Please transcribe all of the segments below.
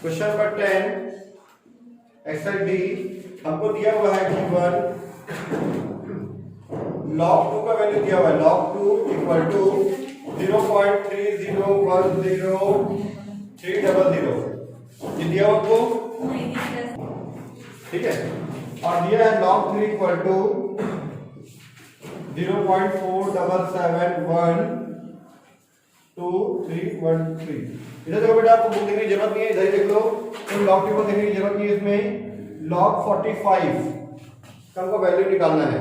Question number 10 exercise D, हमको दिया हुआ है कि 1 log 2 का वैल्यू दिया हुआ है, log 2 इक्वल टू 0.3010300 ये दिया हुआ आपको, ठीक है। और दिया है log 3 इक्वल टू 0.47123113। इधर देखो बेटा, आपको बुक देखने की जरूरत नहीं है, इधर ही देख लो। तो log 2 को देखने की जरूरत नहीं है, इसमें log 45 का हमको वैल्यू निकालना है,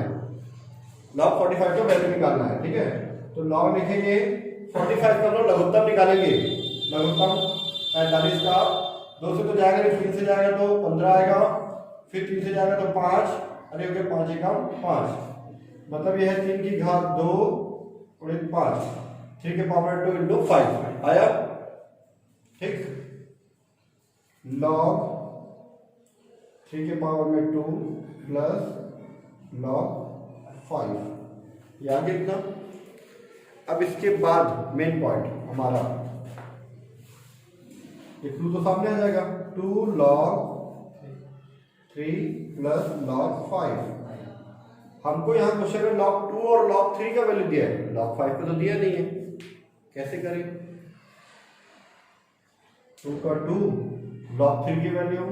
log 45 का वैल्यू निकालना है, ठीक है। तो log लिखेंगे 45 का लो लघुत्तम निकालेंगे, लघुत्तम 45 का 2 से तो जाएगा नहीं, 3 से जाएगा तो 15 आएगा, फिर 3 से जाएगा तो 5, अरे हो गया 5 एकम 5, मतलब यह है 3 की घात 2 और 5, 3 के पावर 2 इंटू 5 आया, ठीक। log 3 के पावर में 2 प्लस log 5, ये आगे कितना। अब इसके बाद मेन पॉइंट हमारा, ये 2 तो सामने आ जाएगा, 2 log 3 प्लस log 5। हमको यहाँ क्वेश्चन में log 2 और log 3 का वैल्यू दिया है, log 5 को तो दिया नहीं है, कैसे करें। 2 का 2, log 3 की वैल्यू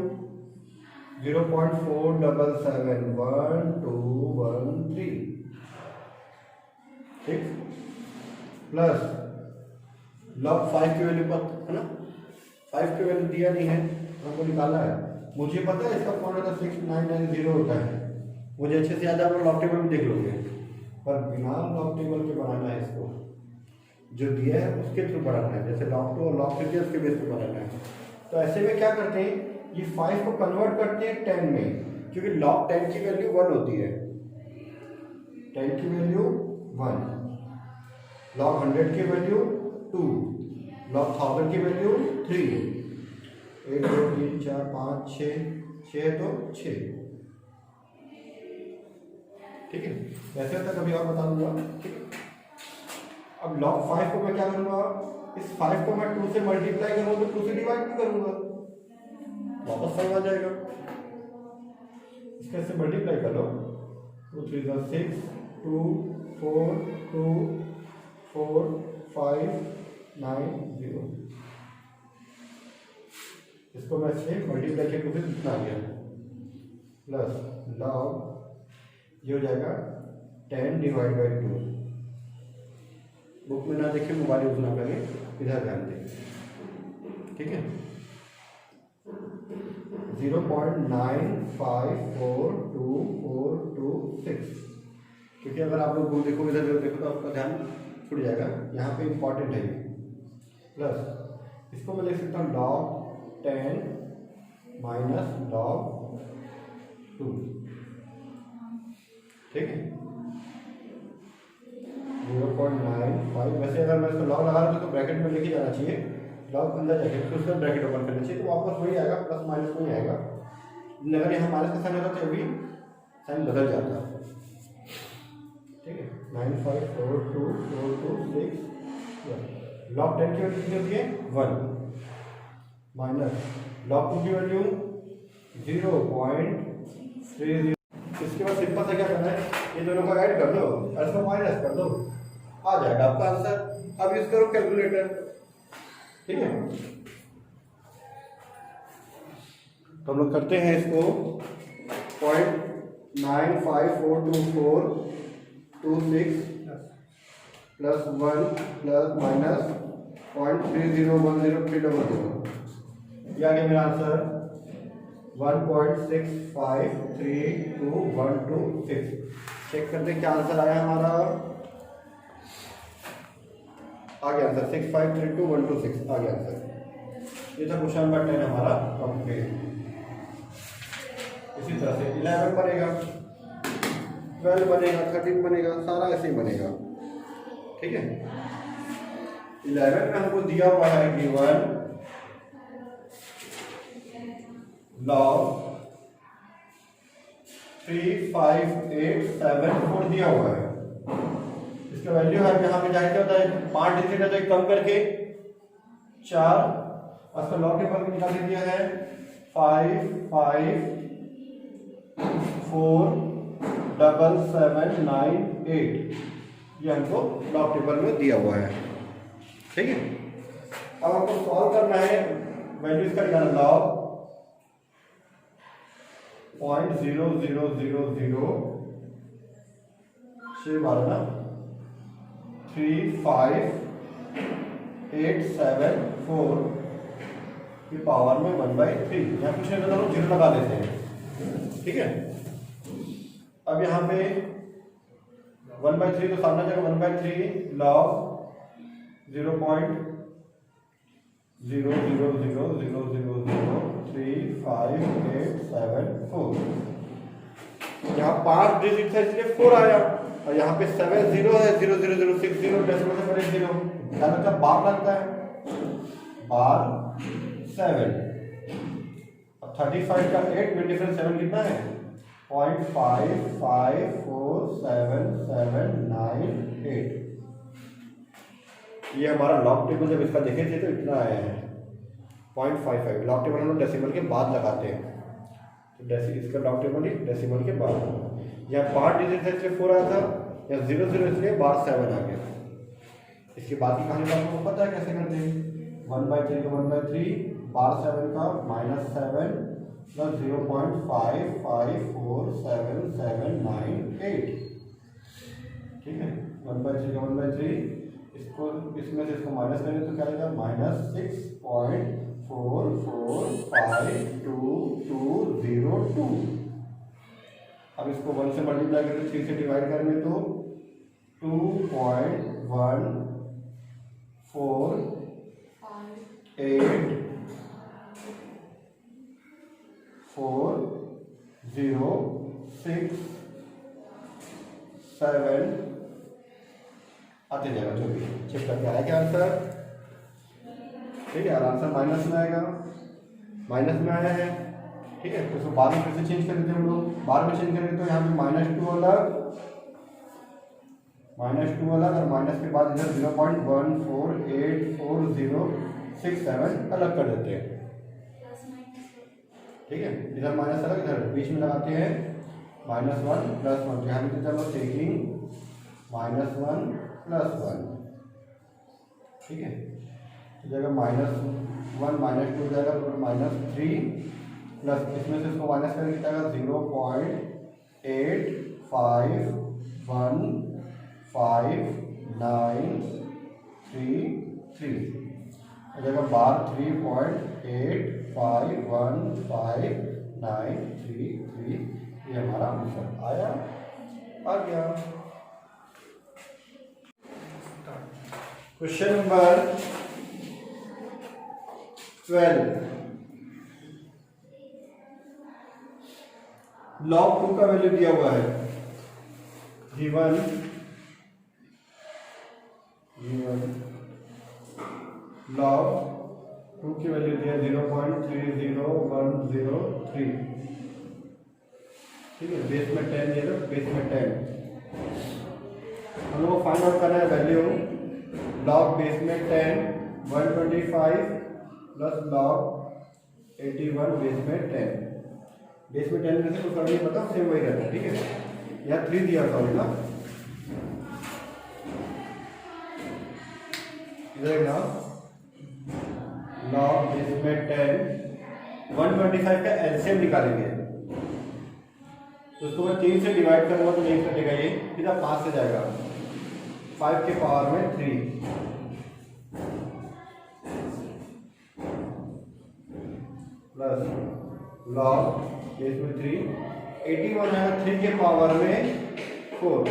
0.477113, ठीक, प्लस log 5 की वैल्यू पता है ना, 5 की वैल्यू दिया नहीं है, हमको निकालना है। मुझे पता है इसका फॉर्मूला 6990 होता है, मुझे अच्छे से याद है, आप लॉग टेबल में देख लोगे, पर बिना लॉग टेबल के बनाना है इसको, जो दिया है उसके थ्रू बनाना है, जैसे log 2 और log 3 के उसके बेस पे बनाना है। तो ऐसे में क्या करते हैं, ये 5 को कन्वर्ट करते हैं 10 में, क्योंकि log 10 की वैल्यू 1 होती है, 10 की वैल्यू 1, log 100 की वैल्यू 2, log 1000 की वैल्यू 3, 1 2 3 4 5 6 6 तो 6, ठीक है। वैसे तक अभी और बता दूंगा, ठीक है। अब log 5 को मैं क्या करूंगा, इस 5 को मैं 2 से मल्टीप्लाई करूंगा तो 2 से डिवाइड भी करूंगा, वापस 5 आ जाएगा, इसके से मल्टीप्लाई कर लो, 2 3 6 2 4 2 4 5 9 0, इसको मैं से मल्टीप्लाई करके फिर कितना आ गया, प्लस log ये हो जाएगा 10 डिवाइड बाई 2। बुक में ना देखिए, मोबाइल यूज ना करें, इधर ध्यान दें, ठीक है। 0.954246, क्योंकि अगर आप लोग बुक देखो, इधर देखो तो आपका ध्यान छूट जाएगा, यहाँ पे इंपॉर्टेंट है ये। प्लस इसको मैं लिख सकता हूँ log 10 माइनस log 2, ठीक है। 0.95, वैसे अगर मैं इसको लॉग लगा रहा हूँ तो ब्रैकेट में लेके जाना चाहिए, लॉग अंदर जाके फिर उसका ब्रैकेट ओपन करना चाहिए, तो वापस वही आएगा, प्लस माइनस वही आएगा। अगर यहाँ माइनस का साइन होता तो अभी साइन बदल जाता, ठीक है। 954246, log 10 की वैल्यू कितनी होती है 1, माइनस log 2 की वैल्यू 0.30। इसके बाद सिंपल सा क्या करना है, ये दोनों को ऐड कर दो और इसको माइनस कर दो, आ जाएगा आपका आंसर। अब यूज करो कैलकुलेटर, ठीक है। तो हम लोग करते हैं इसको 0.9542426 प्लस 1 प्लस माइनस 0.3010300, ये आ गया मेरा आंसर 1.65322126। चेक करते हैं क्या आंसर आया हमारा, आ गया आंसर 6532126 आ गया आंसर। ये था क्वेश्चन नंबर 10 हमारा कंप्लीट। इसी तरह से 11 बनेगा, 12 बनेगा, 13 बनेगा, सारा ऐसे ही बनेगा, ठीक है। 11 में हमको दिया हुआ है गिवन log 35874 दिया हुआ है, इसका वैल्यू है यहाँ पे जाहिर होता है 5 डिजिट है तो एक कम करके 4 उसका लॉग टेबल निकाल दिया है 5 5 4 7 7 9 8, ये हमको लॉग टेबल में दिया हुआ है। ठीक है, अब हमको सॉल्व करना है, वैल्यू इसका निकालना लॉग 0.0000 से 12 35874 की पावर में 1/3, यहाँ कुछ नहीं करता, जीरो लगा देते हैं। ठीक है, अब यहाँ पे 1/3 तो सामने जाएगा 1/3 लॉग 0.0000035874, यहाँ 5 डिजिट है इसलिए 4 आया, और यहाँ पे 7 0 है, 00060 डेसिमल से पहले 0, क्या लगता है बार लगता है, बार 7। अब 35 का 8 में डिफरेंस 7 कितना है 0.554779 ये हमारा लॉग टेबल जब इसका देखे थे तो इतना आया है 0.55। लॉग टेबल हम लोग डेसिमल के बाद लगाते हैं, तो इसका लॉग टेबल ही डेसिमल के बाद, यहाँ 5 डिजिट है इसलिए 4 आया था, यहाँ 0 0 इसलिए बार 7 आ गया। इसके बाद की कहानी आपको पता है कैसे करते हैं, 1/3 का 1/3 बार 7 का -7 प्लस 0.554779। ठीक है, 1/3 का 1/3, इसको इसमें से इसको माइनस करेंगे तो क्या आएगा -6.44522202। अब इसको 1 से मल्टीप्लाई करके 3 से डिवाइड करेंगे तो 2.1484067 आते जाएगा, जो भी चेक करके आया क्या आंसर। ठीक है, और आंसर माइनस में आएगा, माइनस में आया है। ठीक है, तो इसको बाद में फिर से चेंज कर देते हैं हम लोग, बाद में चेंज करेंगे तो यहाँ पे -2 अलग और माइनस के बाद इधर 0.148407 अलग कर देते हैं। ठीक है, इधर माइनस अलग, इधर बीच में लगाते हैं -1 +1, यहाँ पे हम लोग टेकिंग -1 +1। ठीक है, तो जाएगा -1 -2 जाएगा तो -3 प्लस इसमें से इसको माइनस करेंगे जाएगा 0.851593 हो जाएगा बार 3.851593। ये हमारा आंसर आया, आ गया। क्वेश्चन नंबर 12, लॉग 2 का वैल्यू दिया हुआ है, G1 लॉग 2 की वैल्यू दिया 0.30103। ठीक है, बेस में 10 दिया था, बेस में 10 हम लोग को फाइंड आउट करना है वैल्यू लॉग बेस में 10 125 प्लस लॉग 81 बेस में 10। बेस में 10 में से कुछ फर्क नहीं पड़ता, सेम वही रहता है। ठीक है, यहाँ 3 दिया था ना, इधर ना लॉग बेस में 10 125 का एलसीएम निकालेंगे, तो उसको मैं 3 से डिवाइड करूंगा तो नहीं कटेगा, ये सीधा 5 से जाएगा, 5 के पावर में 3 प्लस लॉग बेस में 3 81 है, 3 के पावर में 4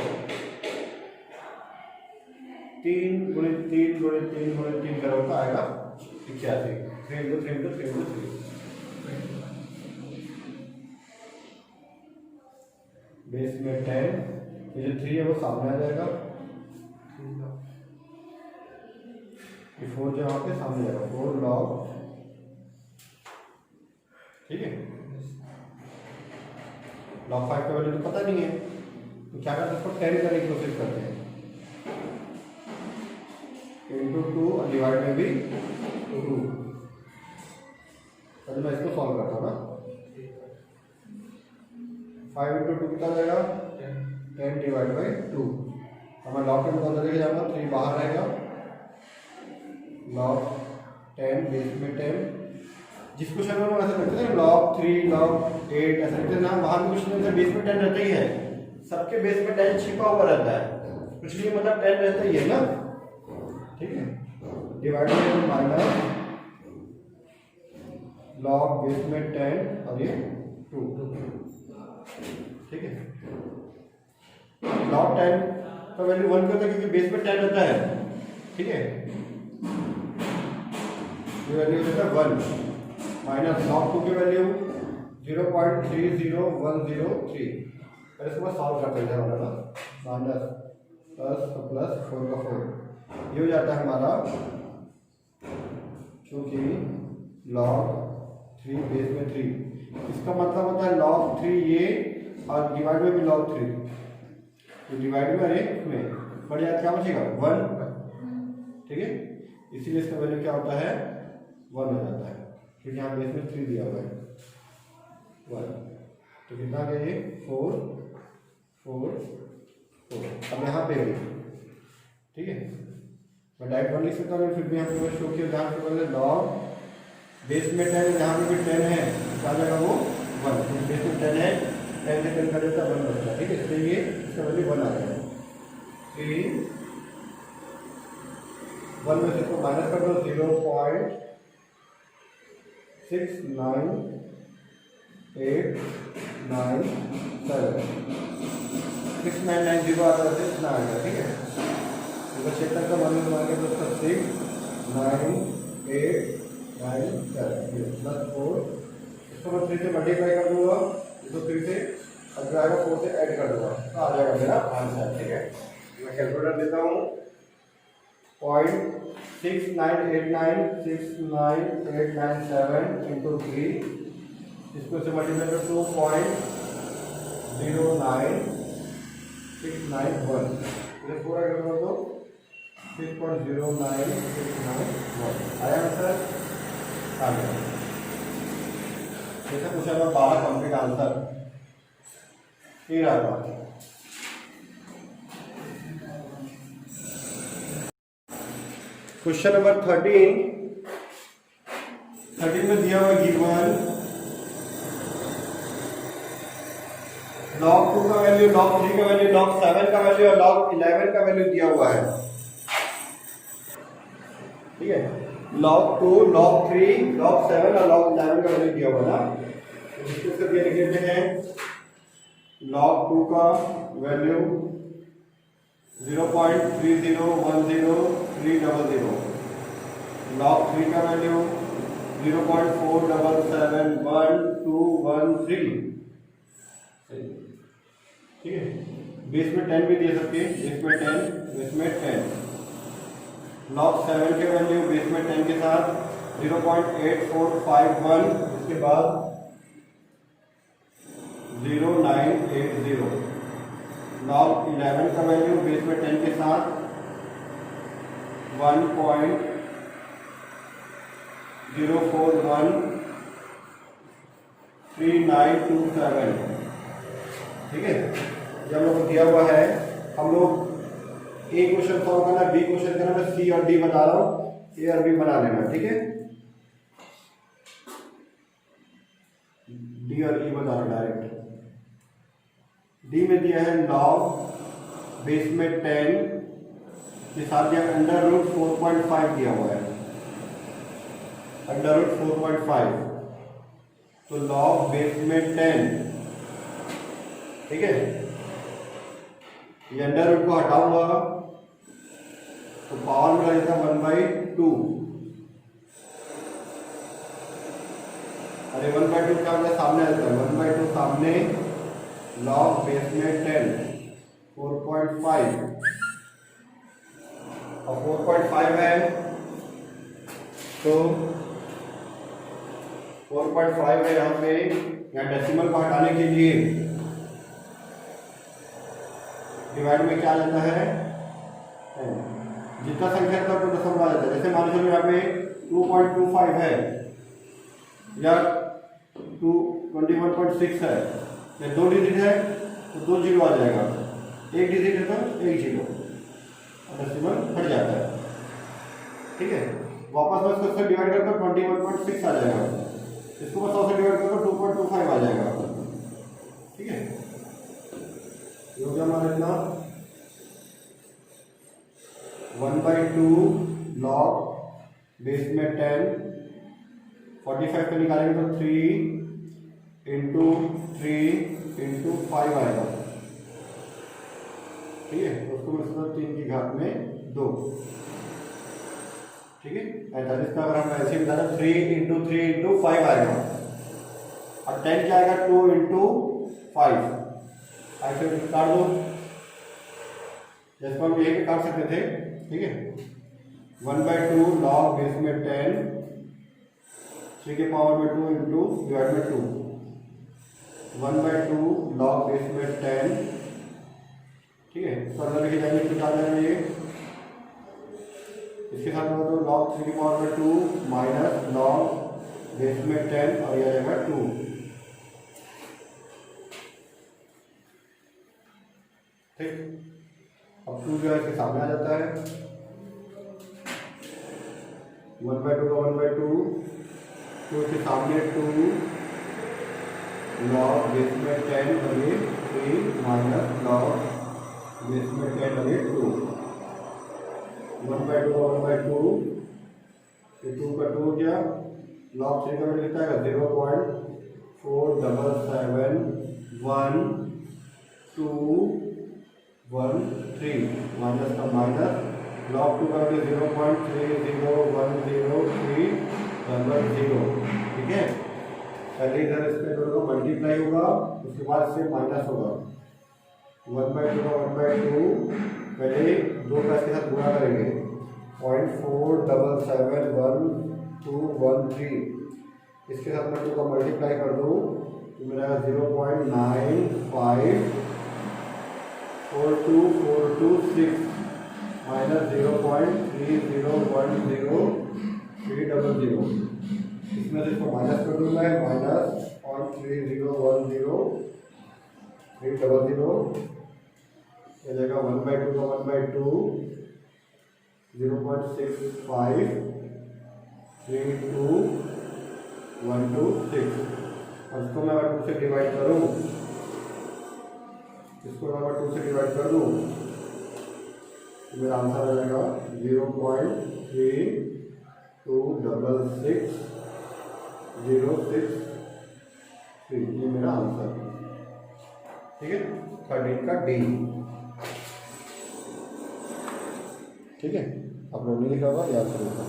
3 गुणित 3 गुणित 3 गुणित 3 करोगे तो आएगा 81। 3 into 3 into 3 into 3 बेस में 10, ये जो 3 है वो सामने आ जाएगा, ये 4 जो यहाँ पे सामने जाएगा 4 लॉग। ठीक है, लॉग 5 का वैल्यू तो पता नहीं है, तो क्या करते हैं उसको 10 करने की कोशिश करते हैं, इंटू 2 और डिवाइड में भी 2। पहले मैं इसको सॉल्व करता हूँ ना। 5 इंटू 2 कितना जाएगा 10 डिवाइड बाई 2। हमें लॉग टेन को अंदर लेके जाऊंगा, 3 बाहर रहेगा, लॉग 10 बेस में 10। जिस क्वेश्चन में ऐसा करते हैं लॉग 3 लॉग 8 ऐसा करते हैं ना, वहाँ भी क्वेश्चन में बेस में 10 रहता ही है, सबके बेस में 10 छिपा हुआ रहता है, कुछ नहीं मतलब 10 रहता ही है ना, ठीक है। डिवाइड में माइनस लॉग बेस में 10 और ये 2, ठीक है। लॉग 10 का वैल्यू 1 होता है क्योंकि बेस में 10 रहता है, ठीक है। ये वैल्यू होता है 1 माइनस लॉग 2 की वैल्यू 0.30103। पहले इसको सॉल्व करते हैं हमारा ना, माइनस प्लस 4 का 4, ये हो जाता है हमारा, चूंकि log 3 बेस में 3, इसका मतलब होता है log 3 ये और डिवाइड में भी log 3, तो डिवाइड में अरे में बढ़ जाता क्या बचेगा 1, ठीक है। इसीलिए इसका वैल्यू क्या होता है 1 हो जाता है, क्योंकि यहाँ बेस में 3 दिया हुआ है 1, तो कितना गया ये 4 4 4। अब यहाँ पे गई, ठीक है। मैं डायरेक्ट 1 लिख सकता हूँ, फिर भी यहाँ पे शो किया जहाँ पे बोले लॉग बेस में 10 जहाँ पे भी 10 है क्या जाएगा वो 1, बेस में 10 है 10 से 10 का देता 1 बचता है, ठीक है। इसलिए ये इसका वैल्यू 1 आ जाएगा। 1 में से इसको माइनस कर दो 0.6987 6990 आता है, इतना आ गया, ठीक है। तो क्षेत्र का मान मांगे तो उसका 6987 प्लस 4, इसको मैं 3 से मल्टीप्लाई कर दूंगा, इसको 3 से अगर आएगा 4 से ऐड कर दूंगा, तो आ जाएगा मेरा आंसर, ठीक है। मैं कैलकुलेटर देता हूँ 0.698969897 इंटू 3, इसको से मल्टीप्लाई कर 2.09691, ये पूरा कर दो 6.09691 आया आंसर, आ गया। जैसे पूछा था 12 कंप्लीट आंसर, फिर आ गया। क्वेश्चन नंबर 13 में दिया हुआ गिवन log 2 का वैल्यू, log 3 का वैल्यू, log 7 का वैल्यू और log 11 का वैल्यू दिया हुआ है, ठीक है। log 2 log 3 log 7 और log 11 का वैल्यू दिया हुआ है ना, इसको करके लिख लेते हैं। log 2 का वैल्यू 0.3010300, log 3 का वैल्यू 0.477113, ठीक है। बेस में 10 भी दे सकते हैं, बेस में 10 बेस में 10। log 7 के वैल्यू बेस में 10 के साथ 0.8451, इसके बाद 0980। log 11 का वैल्यू बेस में 10 के साथ 1.0413927, ठीक है। जब लोग दिया हुआ है, हम लोग ए क्वेश्चन सॉल्व करना, बी क्वेश्चन करना, मैं सी और डी बता रहा हूँ, ए और बी बना लेना, ठीक है। डी और ई बता रहा डायरेक्ट। डी में दिया है log बेस में 10 के साथ दिया √4.5 दिया हुआ है, √4.5, तो log बेस में 10, ठीक है। ये अंडर रूट को हटाऊंगा तो पावर में लगेगा 1/2, अरे 1/2 क्या होता है सामने आता है, 1/2 सामने, log बेस में 10 4.5 और 4.5 है तो 4.5 है यहाँ पे, यहाँ डेसिमल को हटाने के लिए डिवाइड में क्या जाता है, जितना संख्या था तो दशमलव आ जाता है। जैसे मान लो यहाँ पे 2.25 है या 21.6 है, या 2 डिजिट है तो 2 जीरो आ जाएगा, 1 डिजिट है तो 1 जीरो, डेसिमल हट जाता है। ठीक है, वापस मैं इसको डिवाइड करता हूँ 21.6 आ जाएगा, इसको मैं 100 से डिवाइड करता हूँ 2.25 आ जाएगा। ठीक है, ये हो गया हमारा इतना 1/2 log बेस में 10, 45 का निकालेंगे तो 3 इंटू 3 इंटू 5 आएगा। ठीक है, उसको मैं इसको 3 की घात में 2। ठीक है, 45 का अगर हम ऐसे बता रहे 3 इंटू 3 इंटू 5 आएगा, और 10 क्या आएगा 2 इंटू 5 ऐसे काट दो, जैसे हम यही पे काट सकते थे। ठीक है, 1/2 log बेस में 10, 3 के पावर में 2 इंटू डिवाइड में 2, 1/2 log बेस में 10। ठीक है, तो अंदर लेके जाएंगे तो क्या जाएगा ये, इसके साथ में तो log 3 के पावर में 2 माइनस log बेस में 10 और यह जाएगा 2। ठीक, अब 2 जो है इसके सामने आ जाता है, 1/2 का 1/2, 2 के सामने 2 log बेस में 10 और ये 3 माइनस log बेस में 10 और ये 2, 1/2 का 1/2, ये 2 का 2 हो गया, log 3 का वैल्यू कितना है 0.471123 माइनस का माइनस, log 2 का वैल्यू 0.3010300। ठीक है, पहले इधर इसके दोनों का मल्टीप्लाई होगा, उसके बाद इससे माइनस होगा, 1/2 का 1/2 पहले 2 का इसके साथ गुणा करेंगे, 0.477113, इसके साथ मैं 2 का मल्टीप्लाई कर दूँ तो मेरा 0.954246 माइनस 0.3010300, इसमें से इसको माइनस कर दूंगा, माइनस 0.3010300, ये जाएगा 1/2 का 1/2 0.65321226, और इसको मैं अगर 2 से डिवाइड करूँ, इसको अगर 2 से डिवाइड कर दूँ तो मेरा आंसर आ जाएगा 0.326606, ये मेरा आंसर। ठीक है, 13 का डी। ठीक है, आप लोग नहीं लिखा होगा, याद करेगा।